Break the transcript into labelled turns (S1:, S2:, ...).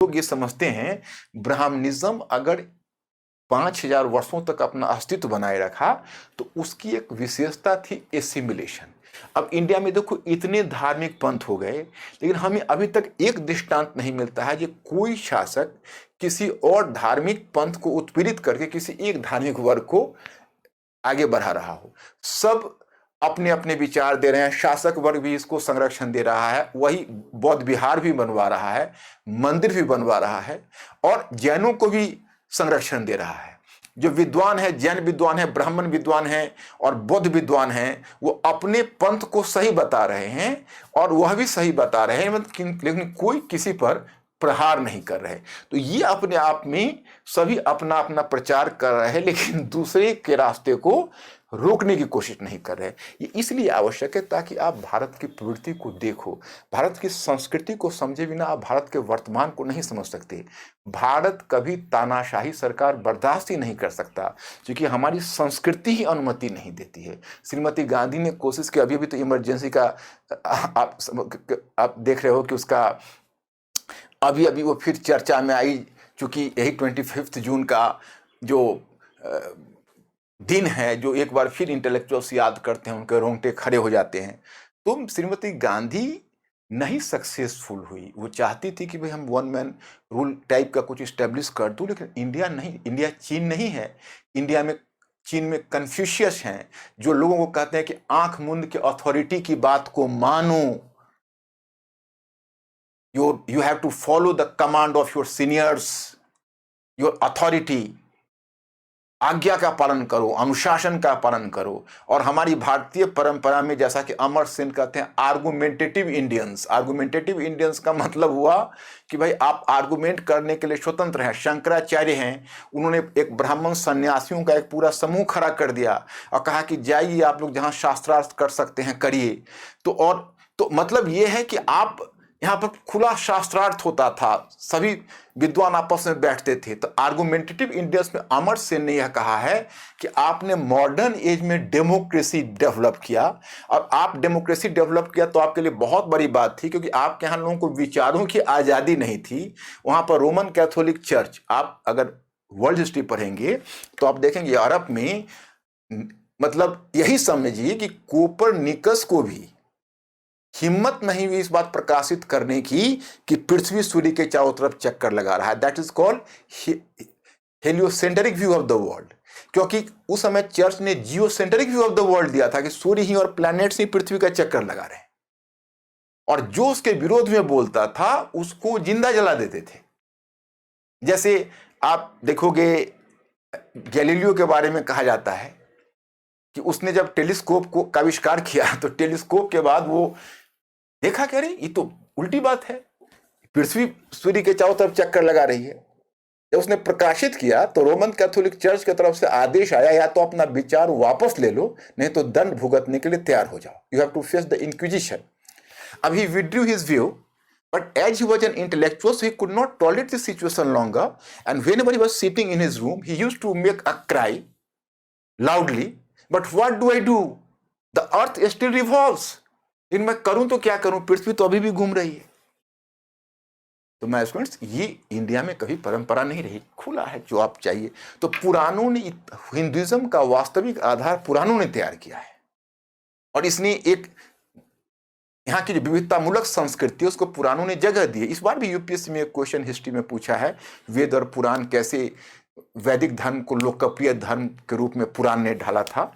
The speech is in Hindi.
S1: लोग ये समझते हैं ब्राह्मणिज्म अगर 5000 वर्षों तक अपना अस्तित्व बनाए रखा तो उसकी एक विशेषता थी एसिमिलेशन। अब इंडिया में देखो इतने धार्मिक पंथ हो गए, लेकिन हमें अभी तक एक दृष्टांत नहीं मिलता है कि कोई शासक किसी और धार्मिक पंथ को उत्पीड़ित करके किसी एक धार्मिक वर्ग को आगे बढ़ा रहा हो। सब अपने अपने विचार दे रहे हैं, शासक वर्ग भी इसको संरक्षण दे रहा है, वही बौद्ध विहार भी बनवा रहा है, मंदिर भी बनवा रहा है और जैनों को भी संरक्षण दे रहा है। जो विद्वान है, जैन विद्वान है, ब्राह्मण विद्वान है और बौद्ध विद्वान है, वो अपने पंथ को सही बता रहे हैं और वह भी सही बता रहे हैं, लेकिन कोई किसी पर प्रहार नहीं कर रहे। तो ये अपने आप में सभी अपना अपना प्रचार कर रहे हैं, लेकिन दूसरे के रास्ते को रोकने की कोशिश नहीं कर रहे। ये इसलिए आवश्यक है ताकि आप भारत की प्रवृत्ति को देखो, भारत की संस्कृति को समझे बिना आप भारत के वर्तमान को नहीं समझ सकते। भारत कभी तानाशाही सरकार बर्दाश्त ही नहीं कर सकता, क्योंकि हमारी संस्कृति ही अनुमति नहीं देती है। श्रीमती गांधी ने कोशिश की, अभी तो इमरजेंसी का आप देख रहे हो कि उसका अभी वो फिर चर्चा में आई, चूंकि यही 25 जून का जो दिन है, जो एक बार फिर इंटेलेक्चुअल्स याद करते हैं, उनके रोंगटे खड़े हो जाते हैं। तो श्रीमती गांधी नहीं सक्सेसफुल हुई। वो चाहती थी कि भाई हम वन मैन रूल टाइप का कुछ इस्टेब्लिश कर दूं, लेकिन इंडिया नहीं, इंडिया चीन नहीं है। चीन में कन्फ्यूशियस हैं जो लोगों को कहते हैं कि आंख मूंद के अथॉरिटी की बात को मानो, you have to follow the command of your seniors, your authority, आज्ञा का पालन करो, अनुशासन का पालन करो। और हमारी भारतीय परंपरा में, जैसा कि अमर सेन कहते हैं, आर्गुमेंटेटिव इंडियंस का मतलब हुआ कि भाई आप आर्गुमेंट करने के लिए स्वतंत्र हैं। शंकराचार्य हैं, उन्होंने एक ब्राह्मण सन्यासियों का एक पूरा समूह खड़ा कर दिया और कहा कि जाइए आप लोग जहां शास्त्रार्थ कर सकते हैं करिए। तो मतलब ये है कि आप यहाँ पर खुला शास्त्रार्थ होता था, सभी विद्वान आपस में बैठते थे। तो आर्गुमेंटेटिव इंडियंस में अमर सेन ने यह कहा है कि आपने मॉडर्न एज में डेमोक्रेसी डेवलप किया, और आप डेमोक्रेसी डेवलप किया तो आपके लिए बहुत बड़ी बात थी, क्योंकि आपके यहाँ लोगों को विचारों की आज़ादी नहीं थी। वहाँ पर रोमन कैथोलिक चर्च, आप अगर वर्ल्ड हिस्ट्री पढ़ेंगे तो आप देखेंगे यूरोप में, मतलब यही समझिए कि कोपरनिकस को भी हिम्मत नहीं हुई इस बात प्रकाशित करने की कि पृथ्वी सूर्य के चारों तरफ चक्कर लगा रहा है। That is called heliocentric view of the world, क्योंकि उस समय चर्च ने geocentric view of the world दिया था कि सूर्य ही और प्लैनेट्स ही पृथ्वी का चक्कर लगा रहे हैं, और जो उसके विरोध में बोलता था उसको जिंदा जला देते थे। जैसे आप देखोगे गैलीलियो के बारे में कहा जाता है कि उसने जब टेलीस्कोप को का आविष्कार किया तो टेलीस्कोप के बाद वो देखा कि अरे ये तो उल्टी बात है, पृथ्वी सूर्य के चारों तरफ चक्कर लगा रही है। जब उसने प्रकाशित किया तो रोमन कैथोलिक चर्च की तरफ से आदेश आया, या तो अपना विचार वापस ले लो, नहीं तो दंड भुगतने के लिए तैयार हो जाओ, you have to face the inquisition. अब he withdrew his view, but as he was an intellectual, so he could not tolerate the situation longer, and whenever he was sitting in his room, he used to make a cry loudly, but what do I do? The earth still revolves. लेकिन मैं करूं तो क्या करूं, पृथ्वी तो अभी भी घूम रही है। तो मैं स्टूडेंट्स, ये इंडिया में कभी परंपरा नहीं रही, खुला है जो आप चाहिए। तो पुराणों ने, हिंदुइज्म का वास्तविक आधार पुराणों ने तैयार किया है, और इसने एक यहाँ की जो विविधतामूलक संस्कृति है उसको पुराणों ने जगह दी है। इस बार भी यूपीएससी में एक क्वेश्चन हिस्ट्री में पूछा है, वेद और पुराण कैसे वैदिक धर्म को लोकप्रिय धर्म के रूप में पुराण ने ढाला था।